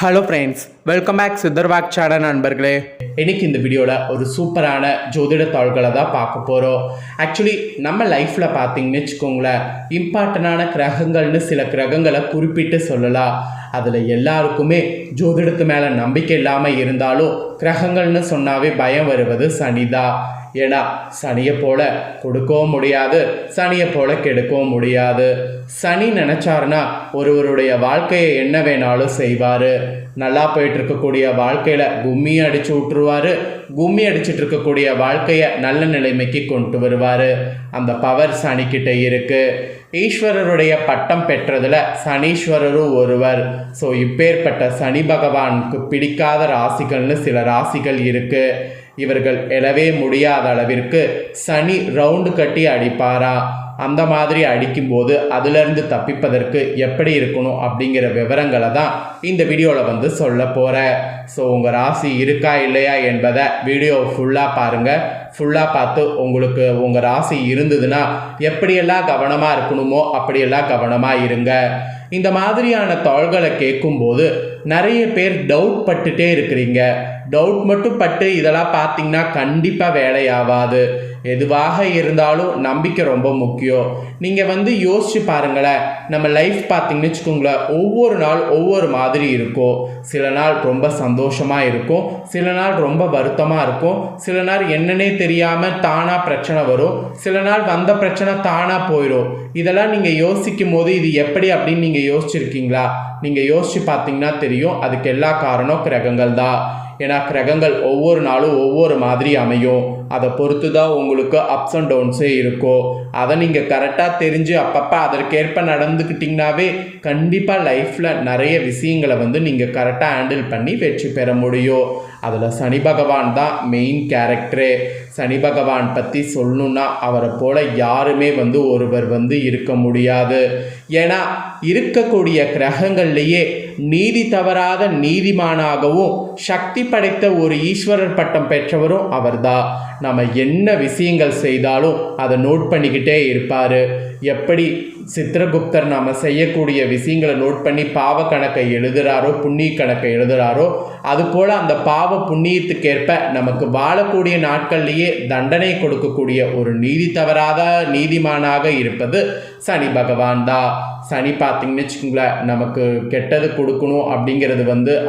Hello friends, welcome back Siddharvak channel நண்பர்களே. இன்னைக்கு இந்த வீடியோவில் ஒரு சூப்பரான ஜோதிட தாள்களை தான் பார்க்க போகிறோம். ஆக்சுவலி நம்ம லைஃப்பில் பார்த்தீங்கன்னு வச்சுக்கோங்களேன், இம்பார்ட்டண்டான கிரகங்கள்னு சில கிரகங்களை குறிப்பிட்டு சொல்லலாம். அதில் எல்லாருக்குமே ஜோதிடத்து மேலே நம்பிக்கை இல்லாமல் இருந்தாலும் கிரகங்கள்னு சொன்னாவே பயம் வருவது சனிதான். ஏன்னா சனியை போல கொடுக்கவும் முடியாது, சனியை போல கெடுக்கவும் முடியாது. சனி நினச்சாருன்னா ஒருவருடைய வாழ்க்கையை என்ன வேணாலும் செய்வார். நல்லா போயிட்டு இருக்கக்கூடிய வாழ்க்கையில் கும்மி அடித்து விட்டுருவார், கும்மி அடிச்சுட்டு இருக்கக்கூடிய வாழ்க்கையை நல்ல நிலைமைக்கு கொண்டு வருவார். அந்த பவர் சனிக்கிட்ட இருக்குது. ஈஸ்வரருடைய பட்டம் பெற்றதில் சனீஸ்வரரும் ஒருவர். ஸோ இப்பேற்பட்ட சனி பகவானுக்கு பிடிக்காத ராசிகள்னு சில ராசிகள் இருக்குது. இவர்கள் எழவே முடியாத அளவிற்கு சனி ரவுண்டு கட்டி அடிப்பாரா. அந்த மாதிரி அடிக்கும்போது அதிலிருந்து தப்பிப்பதற்கு எப்படி இருக்கணும் அப்படிங்கிற விவரங்களை தான் இந்த வீடியோவில் சொல்ல போகிறேன். ஸோ உங்கள் ராசி இருக்கா இல்லையா என்பதை வீடியோ ஃபுல்லாக பாருங்கள். ஃபுல்லாக பார்த்து உங்களுக்கு உங்கள் ராசி இருந்ததுன்னா எப்படியெல்லாம் கவனமாக இருக்கணுமோ அப்படியெல்லாம் கவனமாக இருங்க. இந்த மாதிரியான தாள்களை கேட்கும்போது நிறைய பேர் டவுட் பட்டுட்டே இருக்கிறீங்க. டவுட் மட்டும் பட்டு இதெல்லாம் பார்த்தீங்கன்னா கண்டிப்பாக வேலையாகாது. எதுவாக இருந்தாலும் நம்பிக்கை ரொம்ப முக்கியம். நீங்கள் யோசிச்சு பாருங்களேன், நம்ம லைஃப் பார்த்தீங்கன்னு வச்சுக்கோங்களேன், ஒவ்வொரு நாள் ஒவ்வொரு மாதிரி இருக்கும். சில நாள் ரொம்ப சந்தோஷமாக இருக்கும், சில நாள் ரொம்ப வருத்தமாக இருக்கும், சில நாள் என்னன்னே தெரியாமல் தானாக பிரச்சனை வரும், சில நாள் வந்த பிரச்சனை தானாக போயிடும். இதெல்லாம் நீங்கள் யோசிக்கும் போது இது எப்படி அப்படின்னு நீங்கள் யோசிச்சிருக்கீங்களா? நீங்கள் யோசிச்சு பார்த்தீங்கன்னா தெரியும், அதுக்கு எல்லா காரணம் கிரகங்கள் தான். ஏன்னா கிரகங்கள் ஒவ்வொரு நாளும் ஒவ்வொரு மாதிரி அமையும். அதை பொறுத்து தான் உங்களுக்கு அப்ஸ் அண்ட் டவுன்ஸே இருக்கும். அதை நீங்கள் கரெக்டாக தெரிஞ்சு அப்பப்போ அதற்கேற்ப நடந்துக்கிட்டிங்கனாவே கண்டிப்பாக லைஃப்பில் நிறைய விஷயங்களை நீங்கள் கரெக்டாக ஹேண்டில் பண்ணி வெற்றி பெற முடியும். அதில் சனி பகவான் தான் மெயின் கேரக்டரு. சனி பகவான் பற்றி சொல்லணுன்னா அவரை போல் யாருமே ஒருவர் இருக்க முடியாது. ஏன்னா இருக்கக்கூடிய கிரகங்கள்லேயே நீதி தவறாத நீதிமானாகவும் சக்தி படைத்த ஒரு ஈஸ்வரர் பட்டம் பெற்றவரும் அவர்தான். நம்ம என்ன விஷயங்கள் செய்தாலும் அதை நோட் பண்ணிக்கிட்டே இருப்பார். எப்படி சித்திரகுப்தர் நாம் செய்யக்கூடிய விஷயங்களை நோட் பண்ணி பாவ கணக்கை எழுதுகிறாரோ, புண்ணிய கணக்கை எழுதுகிறாரோ, அதுபோல் அந்த பாவ புண்ணியத்துக்கேற்ப நமக்கு வாழக்கூடிய நாட்கள்லேயே தண்டனை கொடுக்கக்கூடிய ஒரு நீதி தவறாத நீதிமானாக இருப்பது சனி பகவான் தான். சனி பார்த்தீங்கன்னு வச்சுக்கோங்களேன், நமக்கு கெட்டது கொடுக்கணும் அப்படிங்கிறது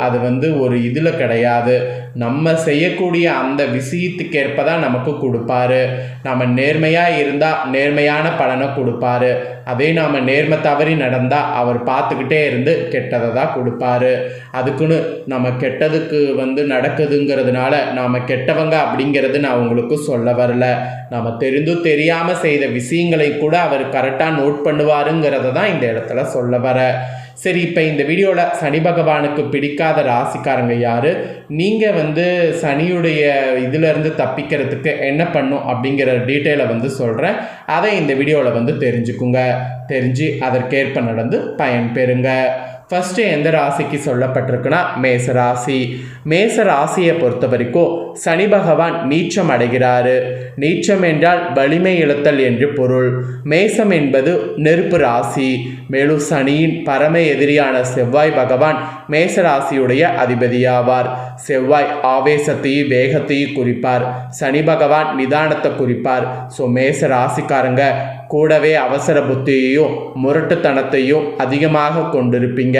அது ஒரு இதில் கிடையாது. நம்ம செய்யக்கூடிய அந்த விஷயத்துக்கேற்ப தான் நமக்கு கொடுப்பாரு. நம்ம நேர்மையாக இருந்தால் நேர்மையான பலனை கொடுப்பாரு. அதே நாம் நேர்மை தவறி நடந்தால் அவர் பார்த்துக்கிட்டே இருந்து கெட்டதை தான் கொடுப்பாரு. அதுக்குன்னு நம்ம கெட்டதுக்கு நடக்குதுங்கிறதுனால நாம் கெட்டவங்க அப்படிங்கிறது நான் உங்களுக்கு சொல்ல வரல. நம்ம தெரிந்தும் தெரியாமல் செய்த விஷயங்களை கூட அவர் கரெக்டாக நோட் பண்ணுவாருங்கிறத தான் இந்த இடத்துல சொல்ல வர. சரி, இப்போ இந்த வீடியோவில் சனி பகவானுக்கு பிடிக்காத ராசிக்காரங்க யார், நீங்கள் சனியுடைய இதிலேருந்து தப்பிக்கிறதுக்கு என்ன பண்ணும் அப்படிங்கிற டீட்டெயிலை சொல்கிறேன். அதை இந்த வீடியோவில் தெரிஞ்சுக்குங்க. தெரிஞ்சு அதற்கேற்ப நடந்து பயன் பெறுங்க. ஃபஸ்ட்டு எந்த ராசிக்கு சொல்லப்பட்டிருக்குன்னா மேசராசி. மேசராசியை பொறுத்த வரைக்கும் சனி பகவான் நீச்சம் அடைகிறாரு. நீச்சம் என்றால் வலிமை இழத்தல் என்று பொருள். மேசம் என்பது நெருப்பு ராசி. மேலும் சனியின் பரம எதிரியான செவ்வாய் பகவான் மேசராசியுடைய அதிபதியாவார். செவ்வாய் ஆவேசத்தையும் வேகத்தையும் குறிப்பார், சனி பகவான் நிதானத்தை குறிப்பார். ஸோ மேச ராசிக்காரங்க கூடவே அவசர புத்தியையும் முரட்டுத்தனத்தையும் அதிகமாக கொண்டிருப்பீங்க.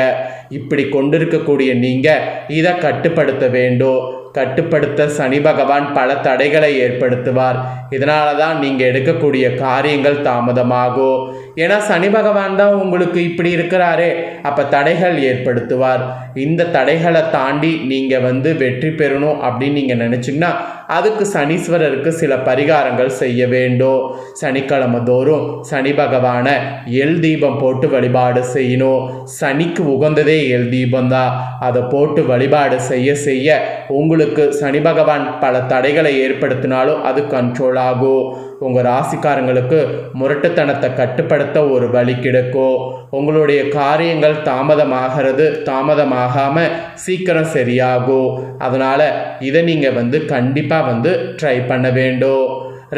இப்படி கொண்டிருக்கக்கூடிய நீங்கள் இதை கட்டுப்படுத்த வேண்டும். கட்டுப்படுத்த சனி பகவான் பல தடைகளை ஏற்படுத்துவார். இதனால தான் நீங்கள் எடுக்கக்கூடிய காரியங்கள் தாமதமாகும். ஏன்னா சனி பகவான் தான் உங்களுக்கு இப்படி இருக்கிறாரே, அப்போ தடைகள் ஏற்படுத்துவார். இந்த தடைகளை தாண்டி நீங்கள் வெற்றி பெறணும் அப்படின்னு நீங்கள் நினச்சிங்கன்னா அதுக்கு சனீஸ்வரருக்கு சில பரிகாரங்கள் செய்ய வேண்டும். சனிக்கிழமை தோறும் சனி பகவானை எல் தீபம் போட்டு வழிபாடு செய்யணும். சனிக்கு உகந்ததே எல் தீபம் தான். அதை போட்டு வழிபாடு செய்ய செய்ய உங்களுக்கு சனி பகவான் பல தடைகளை ஏற்படுத்தினாலும் அது கண்ட்ரோல் ஆகும். உங்கள் ராசிக்காரங்களுக்கு முரட்டுத்தனத்தை கட்டுப்படுத்த ஒரு வழி கிடைக்கும். உங்களுடைய காரியங்கள் தாமதமாகாமல் சீக்கிரம் சரியாகும். அதனால் இதை நீங்கள் கண்டிப்பாக ட்ரை பண்ண வேண்டும்.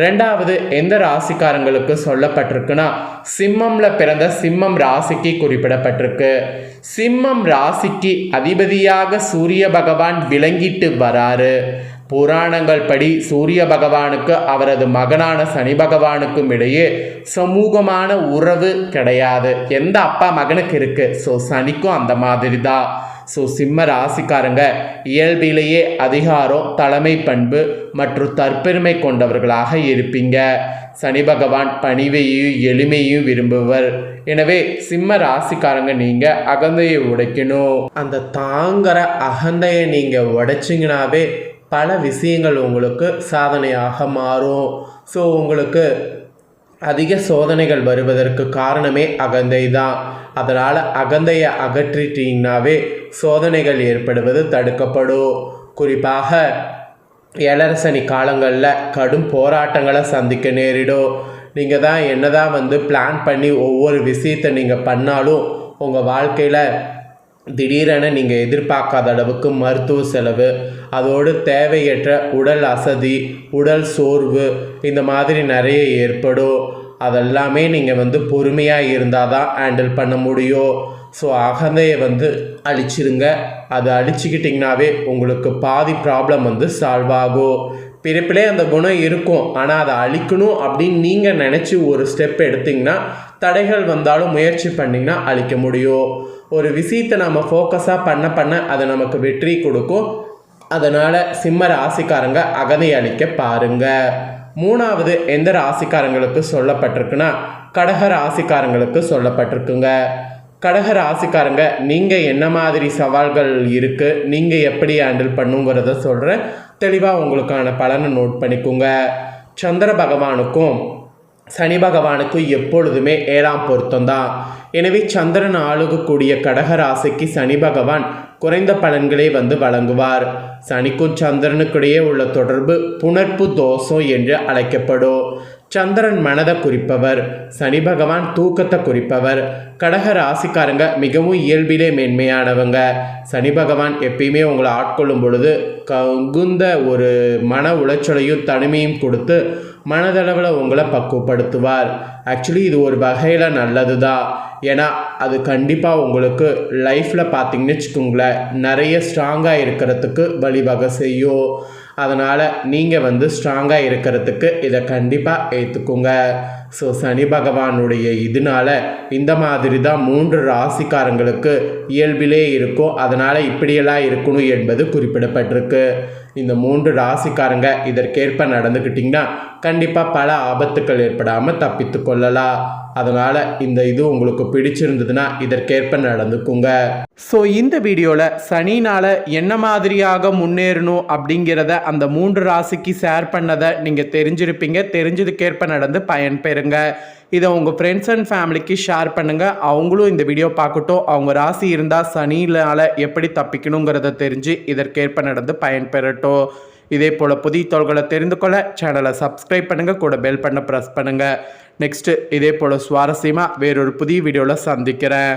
ரெண்டாவது எந்த ராசிக்காரங்களுக்கு சொல்லப்பட்டிருக்குன்னா சிம்மம்ல பிறந்த சிம்மம் ராசிக்கு குறிப்பிடப்பட்டிருக்கு. சிம்மம் ராசிக்கு அதிபதியாக சூரிய பகவான் விளங்கிட்டு வராரு. புராணங்கள் படி சூரிய பகவானுக்கு அவரது மகனான சனி பகவானுக்கும் இடையே சமூகமான உறவு கிடையாது. எந்த அப்பா மகனுக்கு இருக்கு, ஸோ சனிக்கும் அந்த மாதிரி தான். ஸோ சிம்ம ராசிக்காரங்க இயல்பிலேயே அதிகாரம், தலைமை பண்பு மற்றும் தற்பெருமை கொண்டவர்களாக இருப்பீங்க. சனி பகவான் பணிவையும் எளிமையும் விரும்புவர். எனவே சிம்ம ராசிக்காரங்க நீங்கள் அகந்தையை உடைக்கணும். அந்த தாங்கிற அகந்தையை நீங்கள் உடைச்சிங்கனாவே பல விஷயங்கள் உங்களுக்கு சாதனையாக மாறும். ஸோ உங்களுக்கு அதிக சோதனைகள் வருவதற்கு காரணமே அகந்தை தான். அதனால் அகந்தையை அகற்றிட்டீங்கன்னாவே சோதனைகள் ஏற்படுவது தடுக்கப்படும். குறிப்பாக ஏழரசனி காலங்களில் கடும் போராட்டங்களை சந்திக்க நேரிடும். நீங்கள் தான் என்னதான் பிளான் பண்ணி ஒவ்வொரு விஷயத்தை நீங்கள் பண்ணாலும் உங்கள் வாழ்க்கையில் திடீரென நீங்கள் எதிர்பார்க்காத அளவுக்கு மருத்துவ செலவு, அதோடு தேவையற்ற உடல் அசதி, உடல் சோர்வு இந்த மாதிரி நிறைய ஏற்படும். அதெல்லாமே நீங்கள் பொறுமையாக இருந்தால் தான் ஹேண்டில் பண்ண முடியும். ஸோ அகந்தையை அழிச்சிருங்க. அதை அழிச்சிக்கிட்டிங்கனாவே உங்களுக்கு பாதி ப்ராப்ளம் சால்வ் ஆகும். பிறப்பிலே அந்த குணம் இருக்கும், ஆனால் அதை அழிக்கணும் அப்படின்னு நீங்கள் நினச்சி ஒரு ஸ்டெப் எடுத்திங்கன்னா தடைகள் வந்தாலும் முயற்சி பண்ணிங்கன்னா அழிக்க முடியும். ஒரு விஷயத்தை நம்ம ஃபோக்கஸாக பண்ண அது நமக்கு வெற்றி கொடுக்கும். அதனால் சிம்ம ராசிக்காரங்க அகந்தை அழிக்க பாருங்கள். மூணாவது எந்த ராசிக்காரங்களுக்கு சொல்லப்பட்டிருக்குன்னா கடக ராசிக்காரங்களுக்கு சொல்லப்பட்டிருக்குங்க. கடக ராசிக்காரங்க நீங்கள் என்ன மாதிரி சவால்கள் இருக்குது, நீங்கள் எப்படி ஹேண்டில் பண்ணுங்கிறத சொல்கிறேன். தெளிவாக உங்களுக்கான பலனை நோட் பண்ணிக்கோங்க. சந்திர பகவானுக்கும் சனி பகவானுக்கும் எப்பொழுதுமே 7ஆம் பொருத்தம் தான். எனவே சந்திரன் ஆளுகக்கூடிய கடக ராசிக்கு சனி பகவான் குறைந்த பலன்களே வழங்குவார். சனிக்கும் சந்திரனுக்கிடையே உள்ள தொடர்பு புணர்ப்பு தோஷம் என்று அழைக்கப்படும். சந்திரன் மனதை குறிப்பவர், சனி பகவான் தூக்கத்தை குறிப்பவர். கடக ராசிக்காரங்க மிகவும் இயல்பிலே மேன்மையானவங்க. சனி பகவான் எப்பயுமே உங்களை ஆட்கொள்ளும் பொழுது தகுந்த ஒரு மன உளைச்சலையும் தனிமையும் கொடுத்து மனதளவில் உங்களை பக்குவப்படுத்துவார். ஆக்சுவலி இது ஒரு வகையில் நல்லது தான். ஏன்னா அது கண்டிப்பாக உங்களுக்கு லைஃப்பில் பார்த்தீங்கன்னு வச்சுக்கோங்களேன் நிறைய ஸ்ட்ராங்காக இருக்கிறதுக்கு வழிவகை செய்யும். அதனால் நீங்கள் ஸ்ட்ராங்காக இருக்கிறதுக்கு இதை கண்டிப்பாக ஏற்றுக்குங்க. ஸோ சனி பகவானுடைய இதனால் இந்த மாதிரி தான் 3 ராசிக்காரங்களுக்கு இயல்பிலே இருக்கும். அதனால் இப்படியெல்லாம் இருக்கணும் என்பது குறிப்பிடப்பட்டிருக்கு. இந்த 3 ராசிக்காரங்க இதற்கேற்ப நடந்துக்கிட்டிங்கன்னா கண்டிப்பாக பல ஆபத்துக்கள் ஏற்படாமல் தப்பித்து கொள்ளலாம். அதனால் இந்த இது உங்களுக்கு பிடிச்சிருந்ததுன்னா இதற்கேற்ப நடந்துக்குங்க. ஸோ இந்த வீடியோவில் சனினால் என்ன மாதிரியாக முன்னேறணும் அப்படிங்கிறத அந்த 3 ராசிக்கு ஷேர் பண்ணதை நீங்கள் தெரிஞ்சிருப்பீங்க. தெரிஞ்சதுக்கேற்ப நடந்து பயன்பெறுங்க. இதை உங்கள் ஃப்ரெண்ட்ஸ் அண்ட் ஃபேமிலிக்கு ஷேர் பண்ணுங்கள். அவங்களும் இந்த வீடியோ பார்க்கட்டும். அவங்க ராசி இருந்தால் சனியினால் எப்படி தப்பிக்கணுங்கிறத தெரிஞ்சு இதற்கேற்ப நடந்து பயன்பெறட்டும். இதே போல் புதிய தகவல்களை தெரிந்து கொள்ள சேனலை சப்ஸ்கிரைப் பண்ணுங்கள், கூட பெல் பண்ண ப்ரெஸ் பண்ணுங்கள். நெக்ஸ்ட்டு இதே போல் சுவாரஸ்யமாக வேறொரு புதிய வீடியோவில் சந்திக்கிறேன்.